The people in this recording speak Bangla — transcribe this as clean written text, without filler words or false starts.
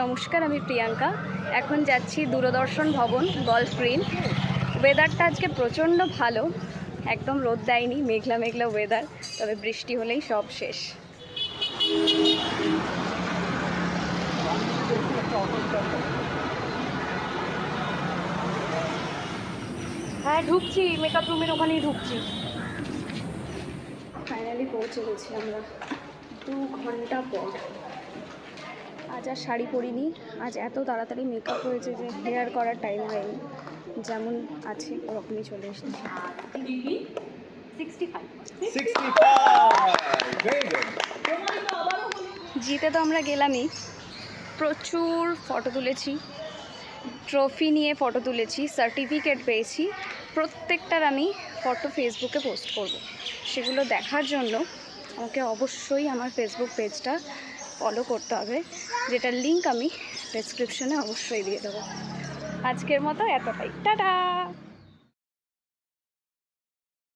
নমস্কার, আমি প্রিয়াঙ্কা। এখন যাচ্ছি দূরদর্শন ভবন, গল্ফ গ্রিন। ওয়েদারটা আজকে প্রচণ্ড ভালো, একদম রোদ দেয়নি, মেঘলা মেঘলা ওয়েদার, তবে বৃষ্টি হলেই সব শেষ। হ্যাঁ, ঢুকছি, মেকআপ রুমের ওখানেই ঢুকছি। ফাইনালি পৌঁছে গেছি আমরা 2 ঘন্টা পর। আজ আর শাড়ি পরিনি, আজ এত তাড়াতাড়ি মেকআপ হয়েছে যে হেয়ার করার টাইম হয়নি, যেমন আছে ওরকমই চলে এসেছি। জিতে তো আমরা গেলামই, প্রচুর ফটো তুলেছি, ট্রফি নিয়ে ফটো তুলেছি, সার্টিফিকেট পেয়েছি। প্রত্যেকটার আমি ফটো ফেসবুকে পোস্ট করব। সেগুলো দেখার জন্য আমাকে অবশ্যই আমার ফেসবুক পেজটা ফলো করতে হবে, যেটার লিঙ্ক আমি ডেসক্রিপশনে অবশ্যই দিয়ে দেবো। আজকের মতো এতটাই, টাটা।